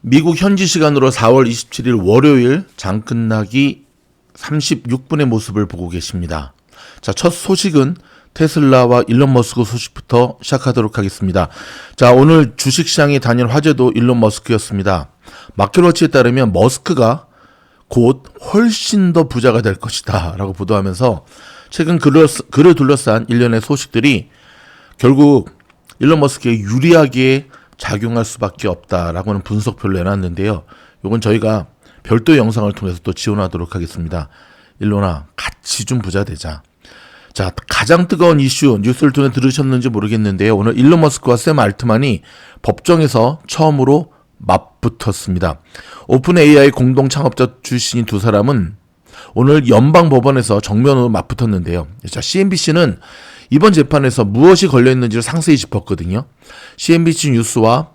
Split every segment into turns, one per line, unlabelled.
미국 현지 시간으로 4월 27일 월요일 장 끝나기 36분의 모습을 보고 계십니다. 자, 첫 소식은 테슬라와 일론 머스크 소식부터 시작하도록 하겠습니다. 자, 오늘 주식시장의 단일 화제도 일론 머스크였습니다. 마켓워치에 따르면 머스크가 곧 훨씬 더 부자가 될 것이다 라고 보도하면서 최근 그를 둘러싼 일련의 소식들이 결국 일론 머스크에 유리하게 작용할 수밖에 없다라고 하는 분석표를 내놨는데요. 이건 저희가 별도 영상을 통해서 또 지원하도록 하겠습니다. 일론아, 같이 좀 부자 되자. 자, 가장 뜨거운 이슈 뉴스를 통해 들으셨는지 모르겠는데요. 오늘 일론 머스크와 샘 알트만이 법정에서 처음으로 맞붙었습니다. 오픈 AI 공동 창업자 출신인 두 사람은 오늘 연방법원에서 정면으로 맞붙었는데요. 자, CNBC는 이번 재판에서 무엇이 걸려있는지를 상세히 짚었거든요. CNBC 뉴스와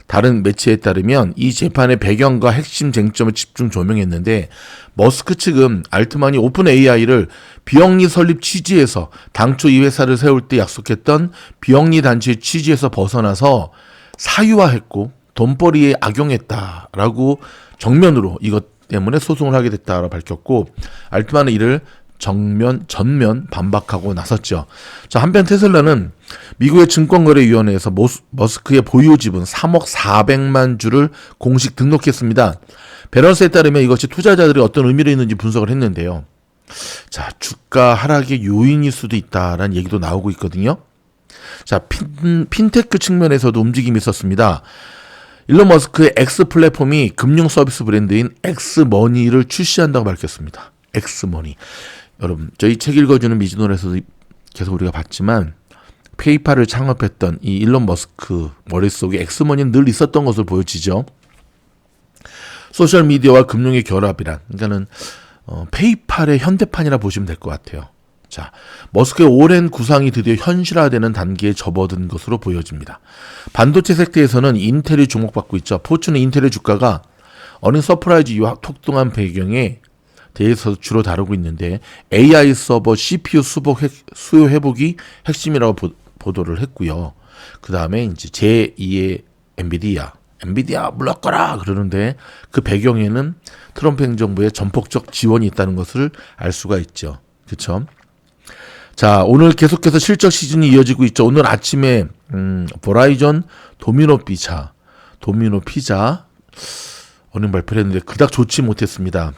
다른 매체에 따르면 이 재판의 배경과 핵심 쟁점을 집중 조명했는데 머스크 측은 알트만이 오픈 AI를 비영리 설립 취지에서 당초 이 회사를 세울 때 약속했던 비영리 단체의 취지에서 벗어나서 사유화했고 돈벌이에 악용했다라고 정면으로 이것 때문에 소송을 하게 됐다고 밝혔고 알트만은 이를 전면 반박하고 나섰죠. 자, 한편 테슬라는 미국의 증권거래위원회에서 머스크의 보유 지분 3억 400만 주를 공식 등록했습니다. 밸런스에 따르면 이것이 투자자들이 어떤 의미를 있는지 분석을 했는데요. 자, 주가 하락의 요인일 수도 있다라는 얘기도 나오고 있거든요. 자, 핀테크 측면에서도 움직임이 있었습니다. 일론 머스크의 X 플랫폼이 금융 서비스 브랜드인 엑스머니를 출시한다고 밝혔습니다. 엑스머니. 여러분, 저희 책 읽어주는 미즈노에서도 계속 우리가 봤지만 페이팔을 창업했던 이 일론 머스크 머릿속에 엑스머니는 늘 있었던 것으로 보여지죠. 소셜미디어와 금융의 결합이란, 그러니까는 페이팔의 현대판이라 보시면 될 것 같아요. 자, 머스크의 오랜 구상이 드디어 현실화되는 단계에 접어든 것으로 보여집니다. 반도체 섹터에서는 인텔이 주목받고 있죠. 포춘은 인텔의 주가가 어닝 서프라이즈 이와 톡통한 배경에 대해서 주로 다루고 있는데 AI 서버 CPU 수요 회복이 핵심이라고 보도를 했고요. 그 다음에 이제 제2의 엔비디아 물러거라 그러는데 그 배경에는 트럼프 행정부의 전폭적 지원이 있다는 것을 알 수가 있죠. 그렇죠? 자, 오늘 계속해서 실적 시즌이 이어지고 있죠. 오늘 아침에 버라이전 도미노 피자 어닝 발표를 했는데 그닥 좋지 못했습니다.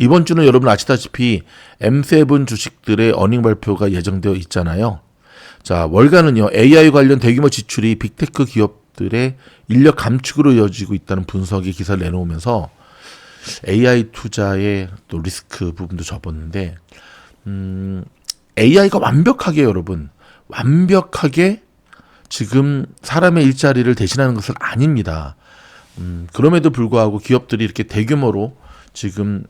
이번 주는 여러분 아시다시피 M7 주식들의 어닝 발표가 예정되어 있잖아요. 자, 월간은요, AI 관련 대규모 지출이 빅테크 기업들의 인력 감축으로 이어지고 있다는 분석의 기사를 내놓으면서 AI 투자의 또 리스크 부분도 접었는데, AI가 완벽하게 지금 사람의 일자리를 대신하는 것은 아닙니다. 그럼에도 불구하고 기업들이 이렇게 대규모로 지금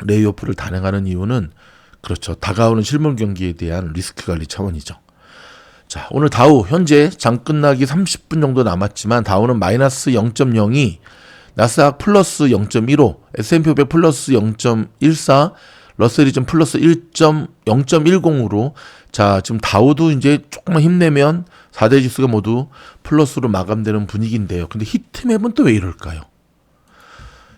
레이오프를 단행하는 이유는 그렇죠. 다가오는 실물 경기에 대한 리스크 관리 차원이죠. 자, 오늘 다우 현재 장 끝나기 30분 정도 남았지만 다우는 마이너스 0.02, 나스닥 플러스 0.15, S&P 500 플러스 0.14, 러셀이좀 플러스 0.10으로 자, 지금 다우도 이제 조금만 힘내면 4대 지수가 모두 플러스로 마감되는 분위기인데요. 근데 히트맵은 또 왜 이럴까요?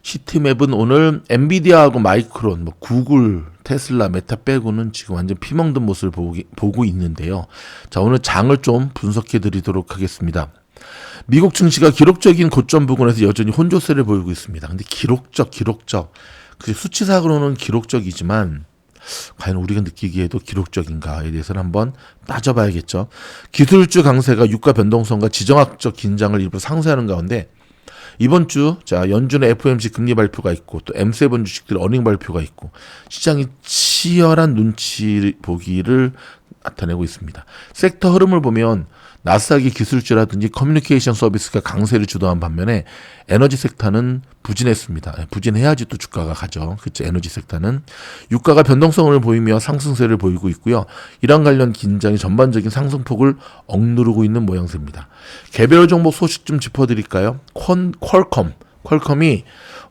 히트맵은 오늘 엔비디아하고 마이크론, 구글, 테슬라, 메타 빼고는 지금 완전 피멍든 모습을 보고 있는데요. 자, 오늘 장을 좀 분석해 드리도록 하겠습니다. 미국 증시가 기록적인 고점 부근에서 여전히 혼조세를 보이고 있습니다. 근데 기록적. 그 수치상으로는 기록적이지만 과연 우리가 느끼기에도 기록적인가에 대해서는 한번 따져봐야겠죠. 기술주 강세가 유가 변동성과 지정학적 긴장을 일부 상쇄하는 가운데 이번 주, 자, 연준의 FOMC 금리 발표가 있고 또 M7 주식들 어닝 발표가 있고 시장이 치열한 눈치 보기를 나타내고 있습니다. 섹터 흐름을 보면 나스닥의 기술주라든지 커뮤니케이션 서비스가 강세를 주도한 반면에 에너지 섹터는 부진했습니다. 부진해야지 또 주가가 가죠. 그렇죠. 에너지 섹터는 유가가 변동성을 보이며 상승세를 보이고 있고요. 이란 관련 긴장이 전반적인 상승폭을 억누르고 있는 모양새입니다. 개별 종목 소식 좀 짚어드릴까요? 퀄컴이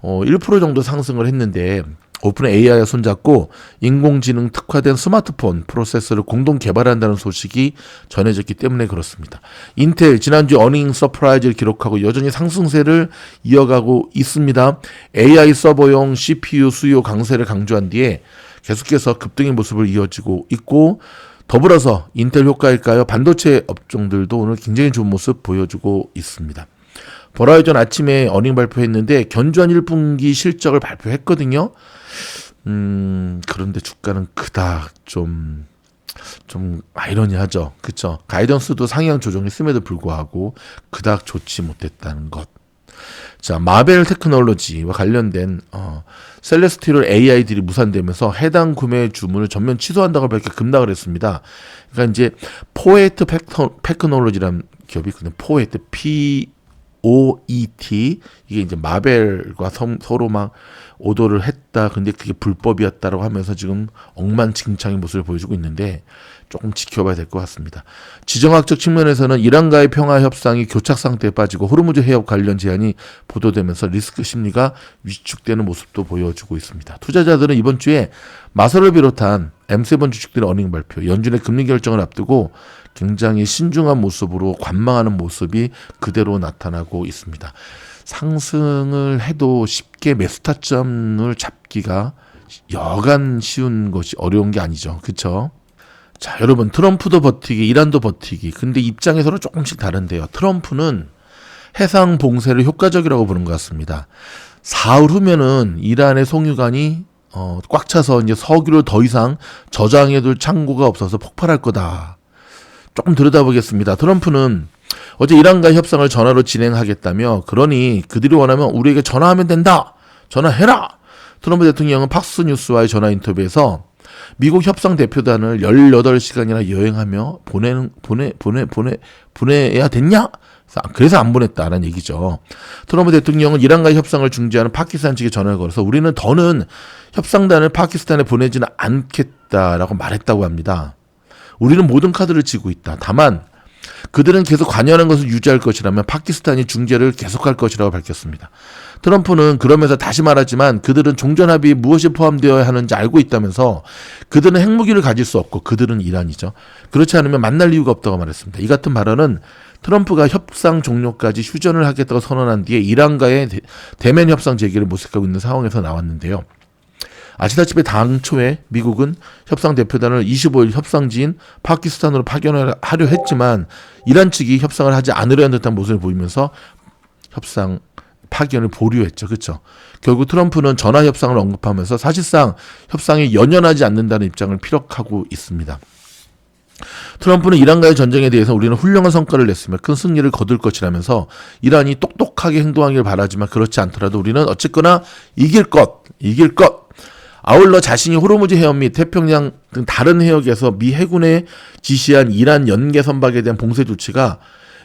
1% 정도 상승을 했는데 오픈 AI와 손잡고 인공지능 특화된 스마트폰 프로세서를 공동 개발한다는 소식이 전해졌기 때문에 그렇습니다. 인텔 지난주 어닝 서프라이즈를 기록하고 여전히 상승세를 이어가고 있습니다. AI 서버용 CPU 수요 강세를 강조한 뒤에 계속해서 급등의 모습을 이어지고 있고, 더불어서 인텔 효과일까요? 반도체 업종들도 오늘 굉장히 좋은 모습 보여주고 있습니다. 버라이전 아침에 어닝 발표했는데 견조한 1분기 실적을 발표했거든요. 그런데 주가는 그닥 좀 아이러니하죠. 그쵸? 가이던스도 상향 조정했음에도 불구하고 그닥 좋지 못했다는 것. 자, 마벨 테크놀로지와 관련된 셀레스티럴 AI들이 무산되면서 해당 구매 주문을 전면 취소한다고 밝혀 급락을 했습니다. 그러니까 이제 포에트 테크놀로지라는 기업이 있거든요. 포에트 POET, 이게 이제 마벨과 서로 막 오더를 했다. 근데 그게 불법이었다라고 하면서 지금 엉망진창의 모습을 보여주고 있는데 조금 지켜봐야 될 것 같습니다. 지정학적 측면에서는 이란과의 평화 협상이 교착 상태에 빠지고 호르무즈 해협 관련 제한이 보도되면서 리스크 심리가 위축되는 모습도 보여주고 있습니다. 투자자들은 이번 주에 마설을 비롯한 M7 주식들의 어닝 발표, 연준의 금리 결정을 앞두고 굉장히 신중한 모습으로 관망하는 모습이 그대로 나타나고 있습니다. 상승을 해도 쉽게 매수 타점을 잡기가 여간 쉬운 것이 어려운 게 아니죠. 그렇죠? 자, 여러분, 트럼프도 버티기, 이란도 버티기. 근데 입장에서는 조금씩 다른데요. 트럼프는 해상 봉쇄를 효과적이라고 보는 것 같습니다. 사흘 후면은 이란의 송유관이 꽉 차서 이제 석유를 더 이상 저장해둘 창고가 없어서 폭발할 거다. 조금 들여다보겠습니다. 트럼프는 어제 이란과 협상을 전화로 진행하겠다며, 그러니 그들이 원하면 우리에게 전화하면 된다. 전화해라. 트럼프 대통령은 팍스뉴스와의 전화 인터뷰에서 미국 협상 대표단을 18시간이나 여행하며 보내야 됐냐? 그래서 안 보냈다라는 얘기죠. 트럼프 대통령은 이란과의 협상을 중재하는 파키스탄 측에 전화를 걸어서 우리는 더는 협상단을 파키스탄에 보내지는 않겠다라고 말했다고 합니다. 우리는 모든 카드를 쥐고 있다. 다만 그들은 계속 관여하는 것을 유지할 것이라면 파키스탄이 중재를 계속할 것이라고 밝혔습니다. 트럼프는 그러면서 다시 말하지만 그들은 종전합의에 무엇이 포함되어야 하는지 알고 있다면서 그들은 핵무기를 가질 수 없고 그들은 이란이죠. 그렇지 않으면 만날 이유가 없다고 말했습니다. 이 같은 발언은 트럼프가 협상 종료까지 휴전을 하겠다고 선언한 뒤에 이란과의 대면 협상 재개를 모색하고 있는 상황에서 나왔는데요. 아시다시피 당초에 미국은 협상 대표단을 25일 협상지인 파키스탄으로 파견하려 했지만 이란 측이 협상을 하지 않으려는 듯한 모습을 보이면서 협상 파견을 보류했죠. 그렇죠? 결국 트럼프는 전화 협상을 언급하면서 사실상 협상에 연연하지 않는다는 입장을 피력하고 있습니다. 트럼프는 이란과의 전쟁에 대해서 우리는 훌륭한 성과를 냈으며 큰 승리를 거둘 것이라면서 이란이 똑똑하게 행동하길 바라지만 그렇지 않더라도 우리는 어쨌거나 이길 것. 아울러 자신이 호르무즈 해협 및 태평양 등 다른 해역에서 미 해군에 지시한 이란 연계 선박에 대한 봉쇄 조치가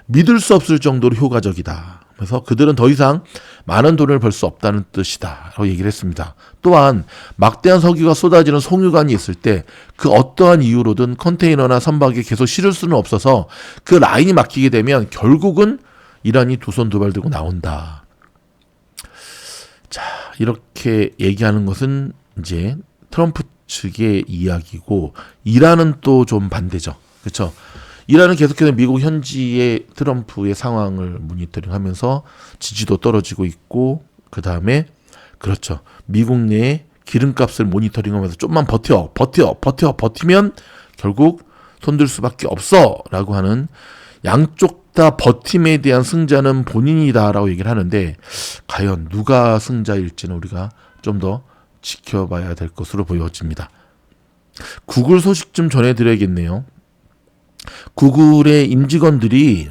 믿을 수 없을 정도로 효과적이다. 그래서 그들은 더 이상 많은 돈을 벌 수 없다는 뜻이다 라고 얘기를 했습니다. 또한 막대한 석유가 쏟아지는 송유관이 있을 때 그 어떠한 이유로든 컨테이너나 선박에 계속 실을 수는 없어서 그 라인이 막히게 되면 결국은 이란이 두 손 두 발 들고 나온다. 자, 이렇게 얘기하는 것은 이제 트럼프 측의 이야기고, 이란은 또 좀 반대죠. 그렇죠? 이란은 계속해서 미국 현지의 트럼프의 상황을 모니터링하면서 지지도 떨어지고 있고, 그 다음에 그렇죠. 미국 내에 기름값을 모니터링하면서 좀만 버티면 결국 손들 수밖에 없어라고 하는, 양쪽 다 버팀에 대한 승자는 본인이다라고 얘기를 하는데 과연 누가 승자일지는 우리가 좀 더 지켜봐야 될 것으로 보여집니다. 구글 소식 좀 전해드려야겠네요. 구글의 임직원들이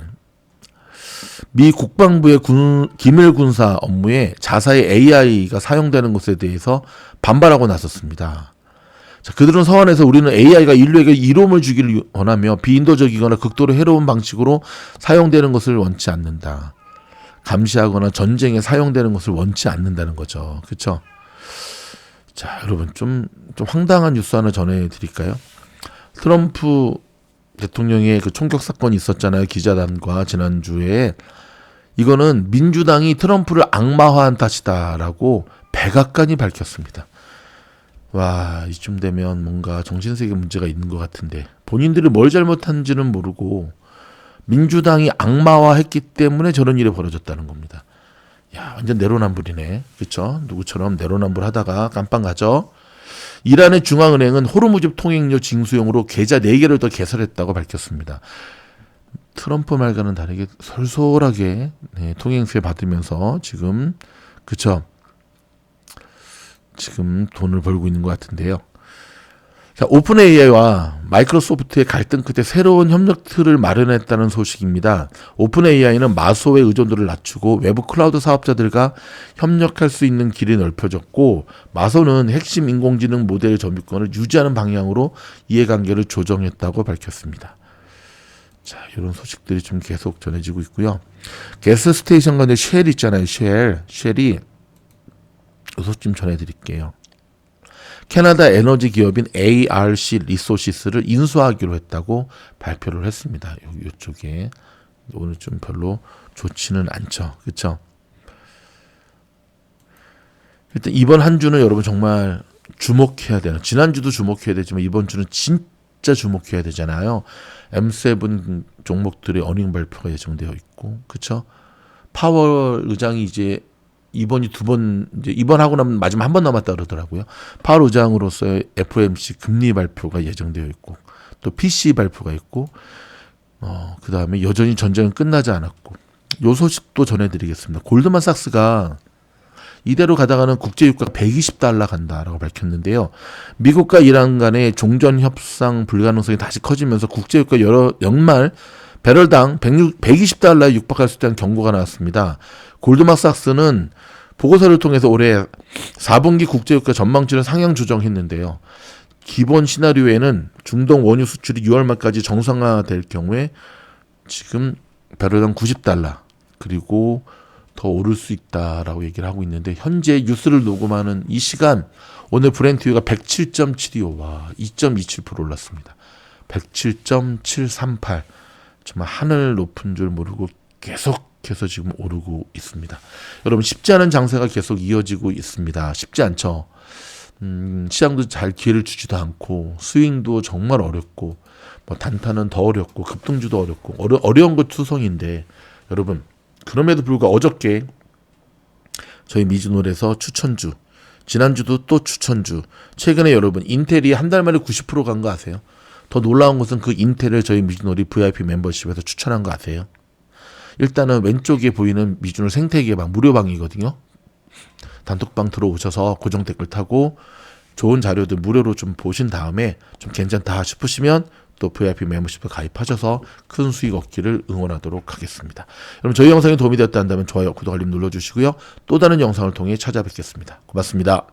미 국방부의 기밀 군사 업무에 자사의 AI가 사용되는 것에 대해서 반발하고 나섰습니다. 자, 그들은 서한에서 우리는 AI가 인류에게 이로움을 주기를 원하며 비인도적이거나 극도로 해로운 방식으로 사용되는 것을 원치 않는다. 감시하거나 전쟁에 사용되는 것을 원치 않는다는 거죠. 그렇죠? 자, 여러분 좀 황당한 뉴스 하나 전해드릴까요? 트럼프 대통령의 그 총격 사건이 있었잖아요. 기자단과 지난주에. 이거는 민주당이 트럼프를 악마화한 탓이다라고 백악관이 밝혔습니다. 와, 이쯤 되면 뭔가 정신세계 문제가 있는 것 같은데 본인들이 뭘 잘못한지는 모르고 민주당이 악마화했기 때문에 저런 일이 벌어졌다는 겁니다. 야, 완전 내로남불이네. 그렇죠? 누구처럼 내로남불하다가 깜빵 가죠. 이란의 중앙은행은 호르무즈 통행료 징수용으로 계좌 4개를 더 개설했다고 밝혔습니다. 트럼프 말과는 다르게 솔솔하게 통행세 받으면서 지금 그쵸? 지금 돈을 벌고 있는 것 같은데요. 자, 오픈 AI와 마이크로소프트의 갈등 끝에 새로운 협력 틀을 마련했다는 소식입니다. 오픈 AI는 마소의 의존도를 낮추고 외부 클라우드 사업자들과 협력할 수 있는 길이 넓혀졌고, 마소는 핵심 인공지능 모델 점유권을 유지하는 방향으로 이해관계를 조정했다고 밝혔습니다. 자, 이런 소식들이 좀 계속 전해지고 있고요. 게스 스테이션 간의 쉘 있잖아요. 쉘이 이 소식 좀 전해드릴게요. 캐나다 에너지 기업인 ARC 리소시스를 인수하기로 했다고 발표를 했습니다. 이쪽에 오늘 좀 별로 좋지는 않죠, 그렇죠? 일단 이번 한 주는 여러분 정말 주목해야 돼요. 지난주도 주목해야 되지만 이번 주는 진짜 주목해야 되잖아요. M7 종목들의 어닝 발표가 예정되어 있고, 그렇죠? 파월 의장이 이제 이번이 두 번, 이제 이번하고 나면 마지막 한 번 남았다 그러더라고요. 파월 의장으로서의 FOMC 금리 발표가 예정되어 있고, 또 PC 발표가 있고, 그 다음에 여전히 전쟁은 끝나지 않았고, 요 소식도 전해드리겠습니다. 골드만삭스가 이대로 가다가는 국제유가가 120달러 간다라고 밝혔는데요. 미국과 이란 간의 종전 협상 불가능성이 다시 커지면서 국제유가 연말 배럴당 120달러에 육박할 수 있다는 경고가 나왔습니다. 골드만삭스는 보고서를 통해서 올해 4분기 국제유가 전망치를 상향 조정했는데요. 기본 시나리오에는 중동 원유 수출이 6월 말까지 정상화될 경우에 지금 배럴당 90달러 그리고 더 오를 수 있다라고 얘기를 하고 있는데, 현재 뉴스를 녹음하는 이 시간 오늘 브렌트유가 107.75, 와, 2.27% 올랐습니다. 107.738, 정말 하늘 높은 줄 모르고 계속해서 지금 오르고 있습니다. 여러분, 쉽지 않은 장세가 계속 이어지고 있습니다. 쉽지 않죠. 시장도 잘 기회를 주지도 않고, 스윙도 정말 어렵고, 뭐 단타는 더 어렵고, 급등주도 어렵고, 어려운 것 투성인데, 여러분, 그럼에도 불구하고 어저께 저희 미즈놀에서 추천주, 지난주도 또 추천주, 최근에 여러분 인텔이 한 달 만에 90% 간 거 아세요? 더 놀라운 것은 그 인텔을 저희 미즈놀이 VIP 멤버십에서 추천한 거 아세요? 일단은 왼쪽에 보이는 미즈놀 생태계방 무료방이거든요. 단톡방 들어오셔서 고정 댓글 타고 좋은 자료들 무료로 좀 보신 다음에 좀 괜찮다 싶으시면 또 VIP 멤버십에 가입하셔서 큰 수익 얻기를 응원하도록 하겠습니다. 여러분, 저희 영상이 도움이 되었다 한다면 좋아요, 구독, 알림 눌러주시고요. 또 다른 영상을 통해 찾아뵙겠습니다. 고맙습니다.